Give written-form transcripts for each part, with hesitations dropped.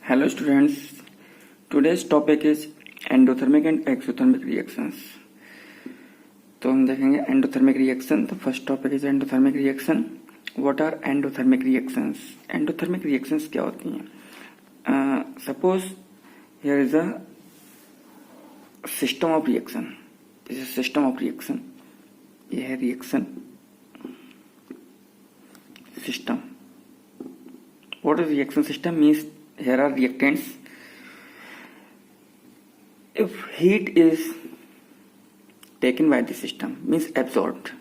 Hello students, today's topic is endothermic and exothermic reactions. तो हम देखेंगे एंडोथर्मिक रिएक्शन. तो first topic is endothermic reaction. What are endothermic reactions? Endothermic reactions क्या होती हैं? Suppose here is a system of reaction. This is system of reaction. ये है reaction system. What is reaction system? Means here are reactants. If heat is taken by the system, means absorbed,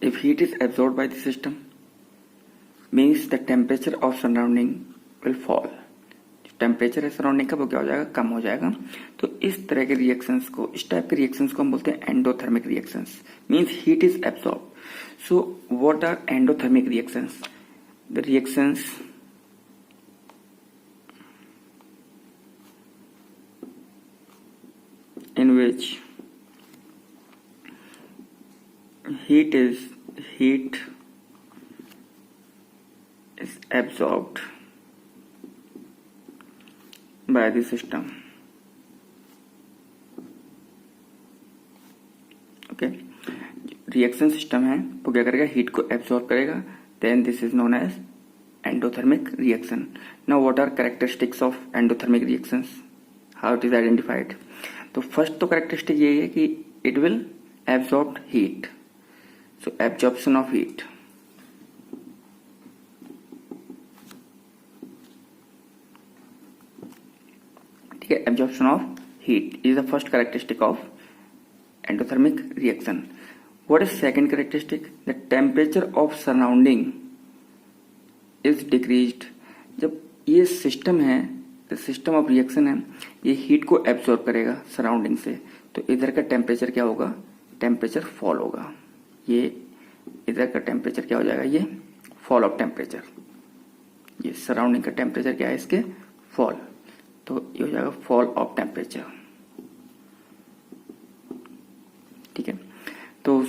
if heat is absorbed by the system, means the temperature of surrounding will fall. Temperature है surrounding का वो क्या हो जाएगा? कम हो जाएगा. तो इस तरह के रिएक्शंस को, इस टाइप के रिएक्शंस को हम बोलते हैं endothermic reactions. Means heat is absorb. So what are endothermic reactions? The reactions in which heat is absorbed by the system. Okay, reaction system है वो क्या करेगा? हीट को एब्सॉर्ब करेगा. Then this is known as endothermic reaction. Now what are characteristics of endothermic reactions? How it is identified? तो first तो characteristic यही है कि it will absorb heat. So absorption of heat. Absorption of heat is the first characteristic of endothermic reaction. What is second characteristic? The temperature of surrounding is decreased. जब ये system है, तो system of reaction है, ये heat को absorb करेगा surrounding से, तो इधर का टेम्परेचर क्या होगा? टेम्परेचर फॉल होगा. ये इधर का टेम्परेचर क्या हो जाएगा? ये फॉल ऑफ टेम्परेचर. ये सराउंडिंग का टेम्परेचर क्या है? इसके फॉल. तो ये हो जाएगा फॉल ऑफ टेम्परेचर. ठीक है. तो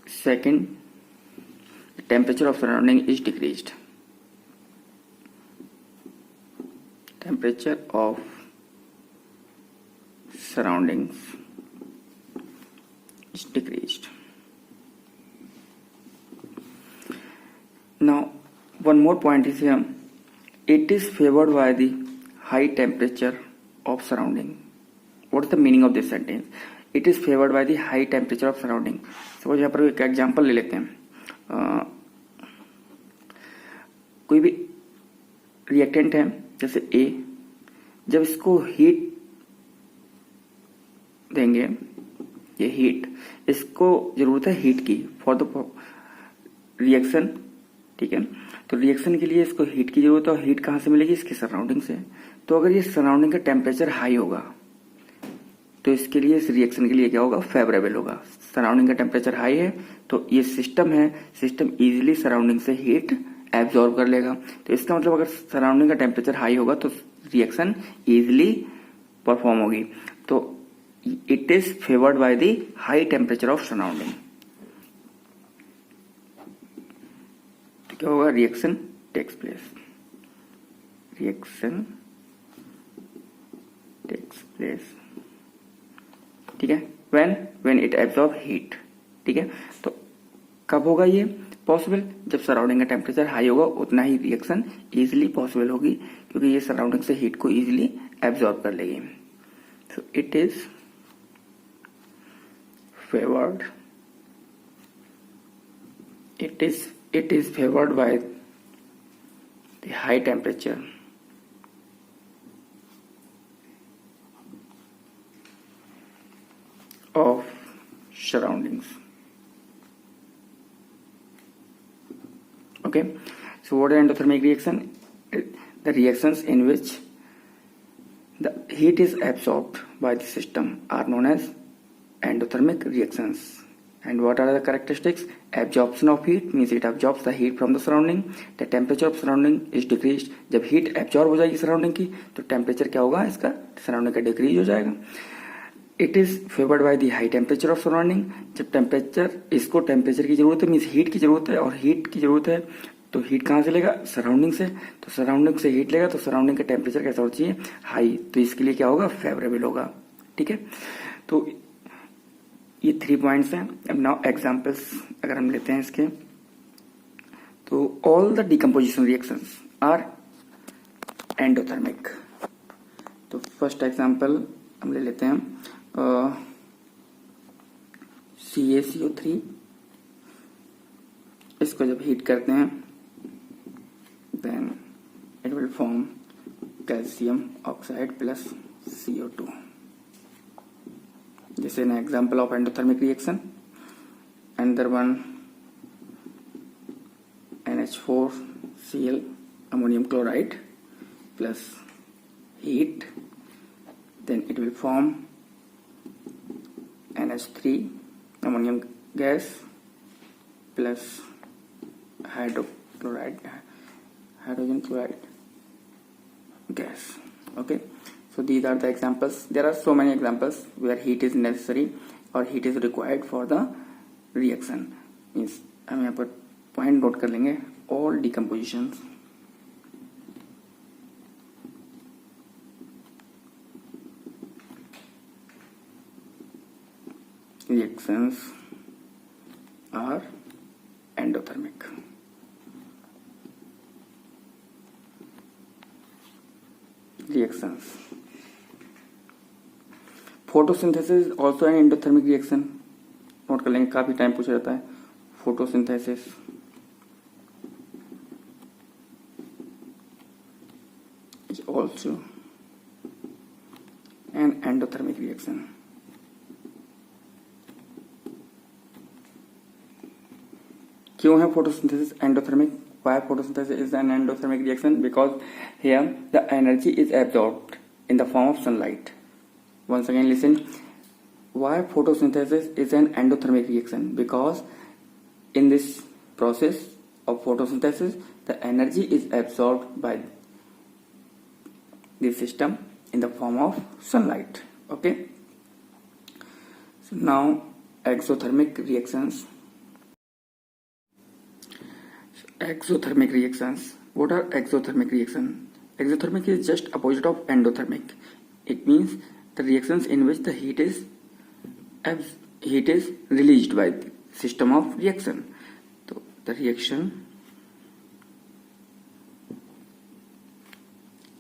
second, temperature of surrounding is decreased. Temperature of surroundings is decreased. Now one more point is here. It is favoured by the high temperature of surrounding. What is the meaning of this sentence? It is favored by the high temperature of surrounding. Suppose यहाँ पर एक example ले लेते हैं. कोई भी reactant है जैसे A, जब इसको हीट देंगे, ये हीट, इसको जरूरत है हीट की फॉर द रिएक्शन. ठीक है. तो रिएक्शन के लिए इसको हीट की जरूरत है, और हीट कहां से मिलेगी? इसके सराउंडिंग से. तो अगर ये सराउंडिंग का टेम्परेचर हाई होगा तो इसके लिए, इस रिएक्शन के लिए क्या होगा? फेवरेबल होगा. सराउंडिंग का टेम्परेचर हाई है तो ये सिस्टम है, सिस्टम इजीली सराउंडिंग से हीट एब्जॉर्ब कर लेगा. तो इसका मतलब अगर सराउंडिंग का टेम्परेचर हाई होगा तो रिएक्शन इजीली परफॉर्म होगी. तो it is favoured by the high temperature of surrounding. तो क्या होगा? Reaction takes place. Reaction takes place. ठीक है. When it absorb heat. ठीक है. तो कब होगा ये पॉसिबल? जब सराउंडिंग का टेम्परेचर हाई होगा, उतना ही रिएक्शन इजीली पॉसिबल होगी, क्योंकि ये सराउंडिंग से हीट को इजीली एब्सॉर्ब कर लेगी. So it is favoured, it is favored by the high temperature of surroundings. Okay, so what is endothermic reaction? The reactions in which the heat is absorbed by the system are known as endothermic reactions. And what are the characteristics? Absorption of heat means it absorbs the heat from the surrounding. The temperature of surrounding is decreased. जब heat absorb हो जाएगी surrounding की, तो temperature क्या होगा? इसका surrounding का decrease हो जाएगा. It is favoured by the high temperature of surrounding. जब टेम्परेचर, इसको टेम्परेचर की जरूरत है, मीन्स हीट की जरूरत है, और हीट की जरूरत है तो हीट कहाँ से लेगा, सराउंडिंग से। तो सराउंडिंग से हीट लेगा तो सराउंडिंग का टेम्परेचर कैसा होना चाहिए, हाई। तो इसके लिए क्या होगा, फेवरेबल होगा। ठीक है, तो ये 3 पॉइंट्स हैं। अब नाउ एग्जांपल्स अगर हम लेते हैं इसके, तो all the decomposition reactions are endothermic. तो फर्स्ट एग्जांपल हम ले लेते हैं CaCO3। इसको जब हीट करते हैं then it will form calcium oxide plus CO2। This is an example of endothermic reaction. Another one, NH4Cl ammonium chloride plus heat, then it will form NH3 ammonium gas plus hydrogen chloride gas. Okay, so these are the examples. There are so many examples where heat is necessary or heat is required for the reaction. Means हम यहाँ पर point note कर लेंगे, all decompositions reactions are endothermic. Reactions. Photosynthesis also an endothermic reaction. Note कर लेंगे, काफी time पूछा जाता है। Photosynthesis is also an endothermic reaction. क्यों है photosynthesis endothermic? Why photosynthesis is an endothermic reaction? Because here the energy is absorbed in the form of sunlight. Once again listen, why photosynthesis is an endothermic reaction? Because in this process of photosynthesis the energy is absorbed by the system in the form of sunlight. Okay, so now exothermic reactions. Exothermic reactions. What are exothermic reactions? Exothermic is just opposite of endothermic. It means the reactions in which the heat is released by the system of reaction. So the reaction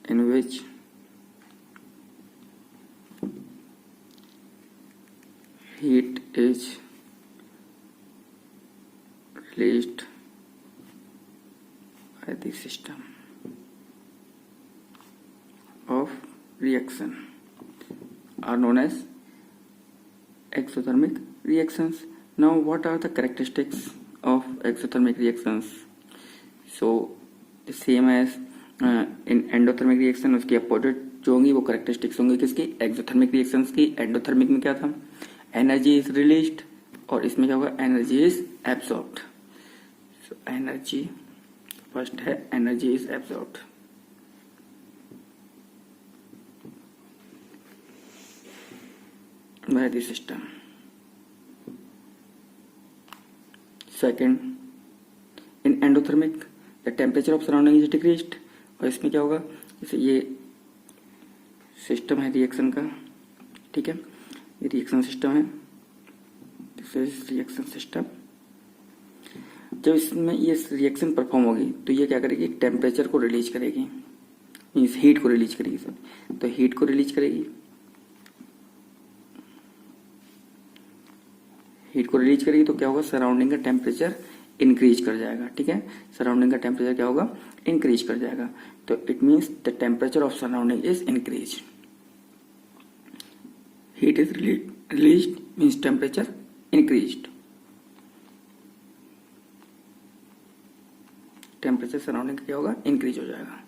in which heat is released by the system of reaction are known as exothermic reactions. Now what are the characteristics of exothermic reactions? So the same as in endothermic reaction, उसकी opposite जो होंगी वो characteristics होंगी किसकी, exothermic reactions की। endothermic में क्या था, energy is released, और इसमें क्या होगा, energy is absorbed. So energy first है, energy is absorbed. By the system. Second, in endothermic the temperature of surrounding is decreased. और इसमें क्या होगा, जैसे ये सिस्टम है रिएक्शन का, ठीक है, ये रिएक्शन सिस्टम है, दिस इज रिएक्शन सिस्टम। जब इसमें ये रिएक्शन परफॉर्म होगी तो ये क्या करेगी, टेम्परेचर को रिलीज करेगी, मीन्स हीट को रिलीज करेगी सब। तो हीट को रिलीज करेगी, हीट को रिलीज करेगी तो क्या होगा, सराउंडिंग का टेम्परेचर इंक्रीज कर जाएगा। ठीक है, सराउंडिंग का टेम्परेचर क्या होगा, इंक्रीज कर जाएगा। तो it means the temperature of surrounding is increase. Heat is release means temperature increased. Temperature surrounding क्या होगा, इंक्रीज हो जाएगा।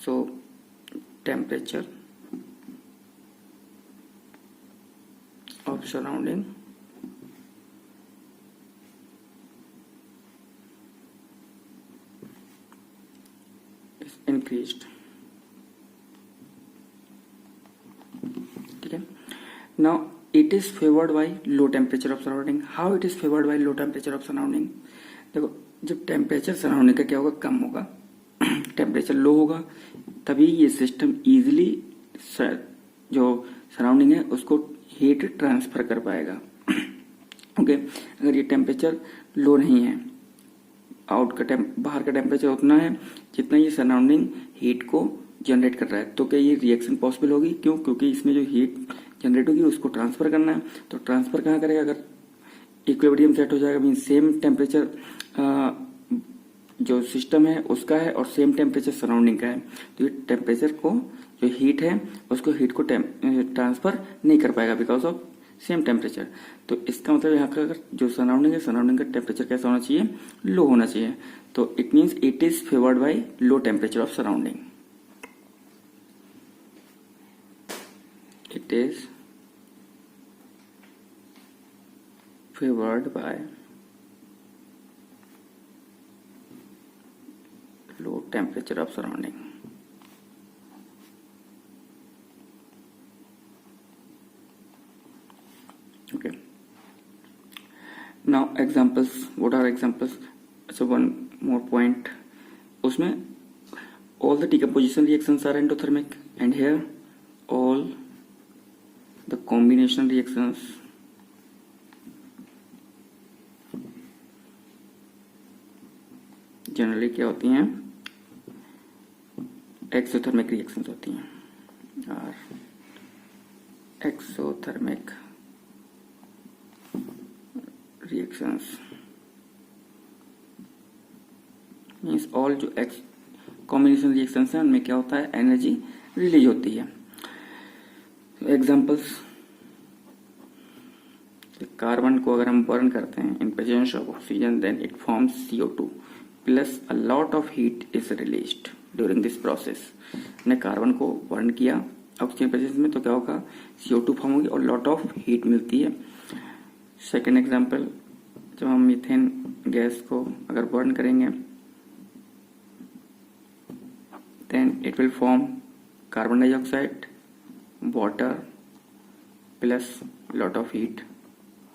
So temperature of surrounding is increased. ठीक है, now it is favoured by low temperature of surrounding. How it is favoured by low temperature of surrounding? देखो, जब temperature surrounding का क्या होगा, कम होगा, टेम्परेचर लो होगा, तभी ये सिस्टम इजीली जो सराउंडिंग है उसको हीट ट्रांसफर कर पाएगा। ओके, अगर ये टेम्परेचर लो नहीं है, बाहर का टेम्परेचर उतना है जितना ये सराउंडिंग हीट को जनरेट कर रहा है, तो क्या ये रिएक्शन पॉसिबल होगी? क्यों? क्योंकि इसमें जो हीट जनरेट होगी उसको ट्रांसफर करना है। तो ट्रांसफर कहाँ करेगा? अगर इक्विलिब्रियम सेट हो जाएगा, मीन सेम टेम्परेचर जो सिस्टम है उसका है और सेम टेम्परेचर सराउंडिंग का है, तो ये टेम्परेचर को, जो हीट है उसको, हीट को ट्रांसफर नहीं कर पाएगा बिकॉज ऑफ सेम टेम्परेचर। तो इसका मतलब यहाँ का अगर जो सराउंडिंग है, सराउंडिंग का टेम्परेचर कैसा होना चाहिए? लो होना चाहिए। तो it means it is favoured by low temperature of surrounding. It is favoured by low temperature of surrounding. Okay, now examples. What are examples? So one more point, उसमें all the decomposition reactions are endothermic, and here all the combination reactions generally क्या होती हैं? Exothermic reactions होती हैं। और exothermic reactions means all जो combination reactions हैं उनमें क्या होता है? एनर्जी रिलीज होती है। एग्जांपल्स, कार्बन को अगर हम बर्न करते हैं in presence of oxygen, then it forms CO2 plus a lot of heat is released during this process. हमने कार्बन को बर्न किया ऑक्सीजन प्रेजेंस में, तो क्या होगा? CO2 फॉर्म होगी और लॉट ऑफ हीट मिलती है। सेकेंड एग्जांपल, जब हम मीथेन गैस को अगर बर्न करेंगे, then it will form carbon dioxide, water plus lot of heat.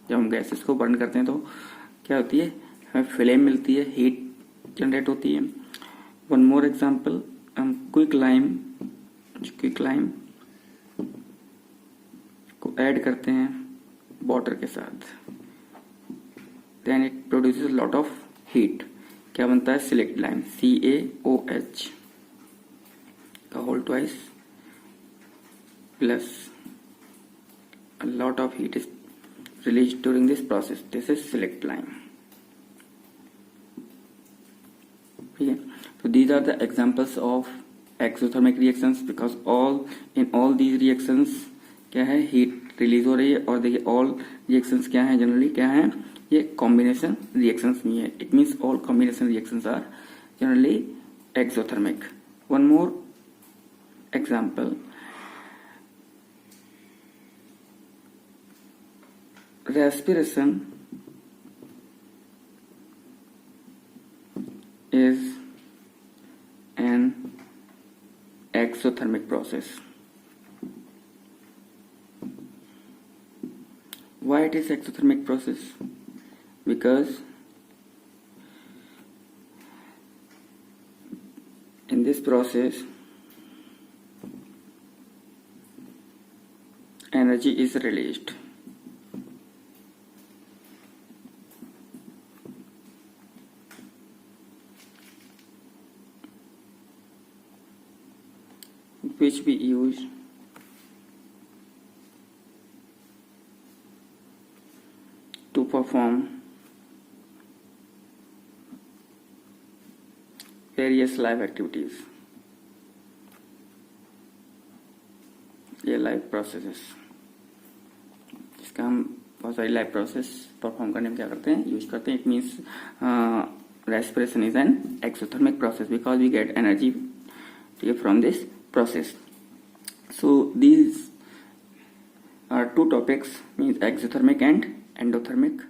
जब हम गैसेस को बर्न करते हैं तो क्या होती है? हमें फ्लेम मिलती है, हीट जनरेट होती है। वन मोर एग्जाम्पल, हम क्विक लाइम को ऐड करते हैं वाटर के साथ, then it produces lot of heat. क्या बनता है? सिलेक्ट लाइम, CaOH का whole twice plus a lot of heat is released during this process. This is select lime. ठीक है, तो these are the examples of exothermic reactions because in all these reactions क्या है? Heat release हो रही है। और देखिए all reactions क्या है? जनरली क्या है? ये कॉम्बिनेशन रिएक्शंस नहीं है। It means all combination reactions are generally exothermic. One more example, respiration is an exothermic process. Why it is exothermic process? Because in this process energy is released. Which we use to perform various life activities. ये life processes, जिसका हम बहुत सारी life process perform करने में क्या करते हैं? यूज करते हैं। It means respiration is an exothermic process because we get energy from this process. So these are two topics, means exothermic and endothermic.